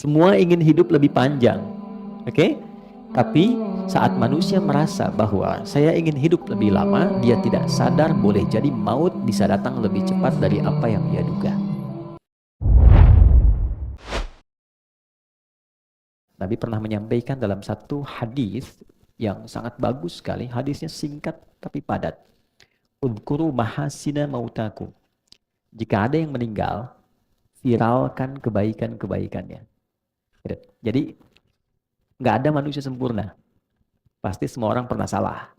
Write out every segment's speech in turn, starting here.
Semua ingin hidup lebih panjang. Oke? Tapi saat manusia merasa bahwa saya ingin hidup lebih lama, dia tidak sadar boleh jadi maut bisa datang lebih cepat dari apa yang dia duga. Nabi pernah menyampaikan dalam satu hadis yang sangat bagus sekali. Hadisnya singkat tapi padat. Udhkuru mahasina mautaku. Jika ada yang meninggal, viralkan kebaikan-kebaikannya. Jadi nggak ada manusia sempurna. Pasti semua orang pernah salah.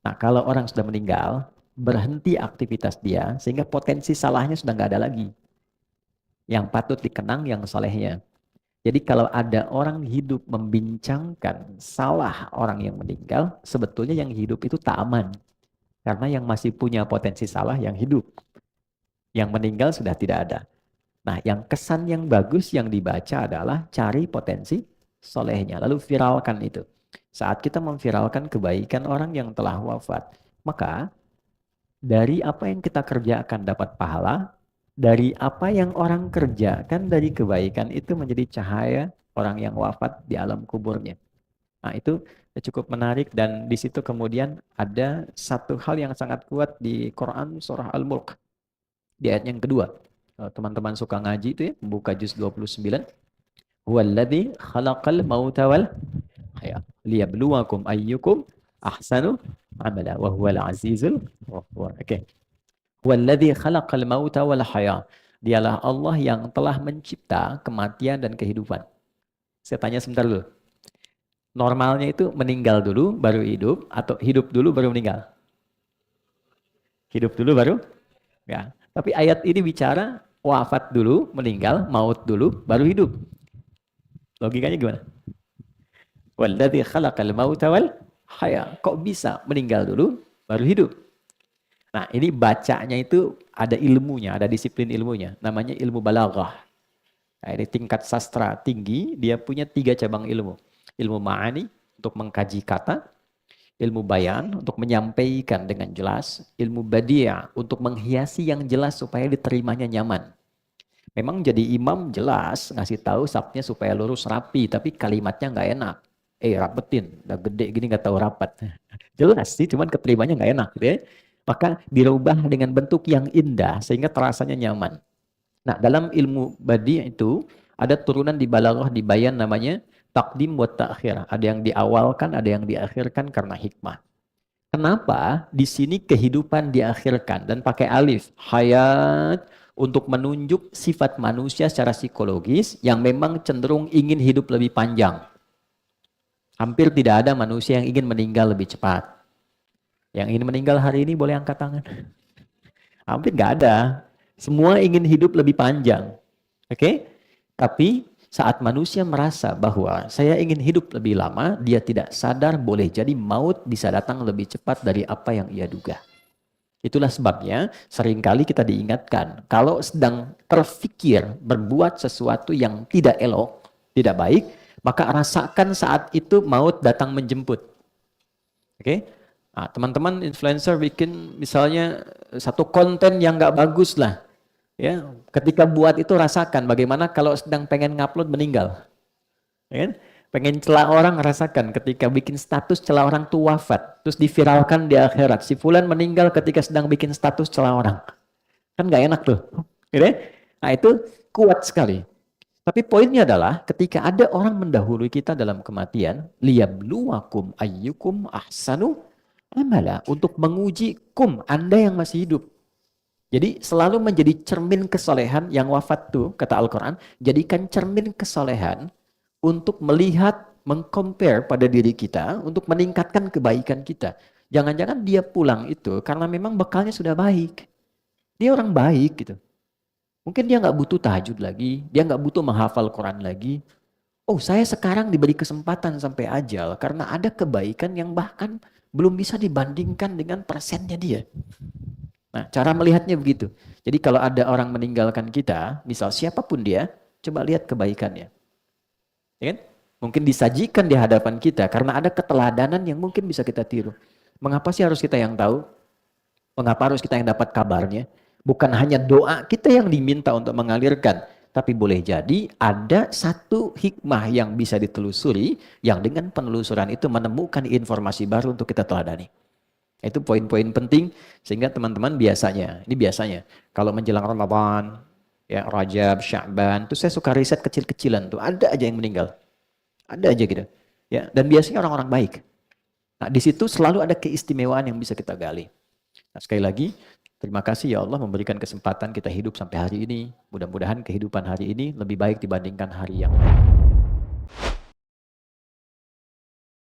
Nah, kalau orang sudah meninggal, berhenti aktivitas dia, sehingga potensi salahnya sudah nggak ada lagi. Yang patut dikenang yang solehnya. Jadi kalau ada orang hidup membincangkan salah orang yang meninggal, sebetulnya yang hidup itu tak aman. Karena yang masih punya potensi salah yang hidup. Yang meninggal sudah tidak ada. Nah, yang kesan yang bagus yang dibaca adalah cari potensi solehnya. Lalu viralkan itu. Saat kita memviralkan kebaikan orang yang telah wafat, maka dari apa yang kita kerjakan dapat pahala, dari apa yang orang kerjakan dari kebaikan itu menjadi cahaya orang yang wafat di alam kuburnya. Nah, itu cukup menarik dan di situ kemudian ada satu hal yang sangat kuat di Quran surah Al-Mulk. Di ayat yang kedua. Kalau teman-teman suka ngaji itu ya, buka juz 29. Huwallazi khalaqal mauta wal haya liyabluwakum ayyukum ahsanu amala wa huwal azizul ghafur. Oke. Huwallazi khalaqal mauta wal haya. Dialah Allah yang telah mencipta kematian dan kehidupan. Saya tanya sebentar dulu. Normalnya itu meninggal dulu baru hidup atau hidup dulu baru meninggal? Hidup dulu baru? Ya. Tapi ayat ini bicara wafat dulu, meninggal, maut dulu, baru hidup. Logikanya gimana? Walladzi khalaqal mauta wal haya. Kok bisa meninggal dulu, baru hidup? Nah, ini bacanya itu ada ilmunya, ada disiplin ilmunya. Namanya ilmu balaghah. Nah, ini tingkat sastra tinggi, dia punya 3 cabang ilmu. Ilmu ma'ani, untuk mengkaji kata. Ilmu bayan, untuk menyampaikan dengan jelas. Ilmu badiah, untuk menghiasi yang jelas supaya diterimanya nyaman. Memang jadi imam jelas, ngasih tahu sabnya supaya lurus rapi, tapi kalimatnya nggak enak. Rapetin, udah gede gini nggak tahu rapat. Jelas sih, cuman keterimanya nggak enak gitu ya. Maka dirubah dengan bentuk yang indah sehingga terasanya nyaman. Nah, dalam ilmu badi itu ada turunan di balaghah di bayan namanya takdim wa ta'khir. Ada yang diawalkan, ada yang diakhirkan karena hikmah. Kenapa di sini kehidupan diakhirkan dan pakai alif hayat untuk menunjuk sifat manusia secara psikologis yang memang cenderung ingin hidup lebih panjang. Hampir tidak ada manusia yang ingin meninggal lebih cepat. Yang ingin meninggal hari ini boleh angkat tangan. Hampir nggak ada. Semua ingin hidup lebih panjang. Oke? Tapi saat manusia merasa bahwa saya ingin hidup lebih lama, dia tidak sadar boleh jadi maut bisa datang lebih cepat dari apa yang ia duga. Itulah sebabnya seringkali kita diingatkan, kalau sedang terfikir berbuat sesuatu yang tidak elok, tidak baik, maka rasakan saat itu maut datang menjemput. Oke? Nah, teman-teman influencer bikin misalnya satu konten yang nggak bagus lah. Ya, ketika buat itu rasakan bagaimana kalau sedang pengen ngupload meninggal. Ya kan? Pengen celah orang rasakan ketika bikin status celah orang tuh wafat, terus diviralkan di akhirat. Si fulan meninggal ketika sedang bikin status celah orang. Kan nggak enak tuh. Gitu ya? Nah, itu kuat sekali. Tapi poinnya adalah ketika ada orang mendahului kita dalam kematian, liyabluwakum ayyukum ahsanu amala, untuk menguji Anda yang masih hidup. Jadi selalu menjadi cermin kesolehan yang wafat tuh, kata Al-Quran, jadikan cermin kesolehan untuk melihat, mengcompare pada diri kita, untuk meningkatkan kebaikan kita. Jangan-jangan dia pulang itu karena memang bekalnya sudah baik. Dia orang baik gitu. Mungkin dia nggak butuh tahajud lagi, dia nggak butuh menghafal Quran lagi. Oh, saya sekarang diberi kesempatan sampai ajal karena ada kebaikan yang bahkan belum bisa dibandingkan dengan persennya dia. Nah, cara melihatnya begitu. Jadi kalau ada orang meninggalkan kita, misal siapapun dia, coba lihat kebaikannya. Ya kan? Mungkin disajikan di hadapan kita karena ada keteladanan yang mungkin bisa kita tiru. Mengapa sih harus kita yang tahu? Mengapa harus kita yang dapat kabarnya? Bukan hanya doa kita yang diminta untuk mengalirkan, Tapi boleh jadi ada satu hikmah yang bisa ditelusuri, yang dengan penelusuran itu menemukan informasi baru untuk kita teladani. Itu poin-poin penting, sehingga teman-teman biasanya, ini biasanya, kalau menjelang Ramadan, ya Rajab, Sya'ban, itu saya suka riset kecil-kecilan tuh, ada aja yang meninggal. Ada aja gitu. Ya, dan biasanya orang-orang baik. Nah, di situ selalu ada keistimewaan yang bisa kita gali. Nah, sekali lagi, terima kasih ya Allah memberikan kesempatan kita hidup sampai hari ini. Mudah-mudahan kehidupan hari ini lebih baik dibandingkan hari yang lain.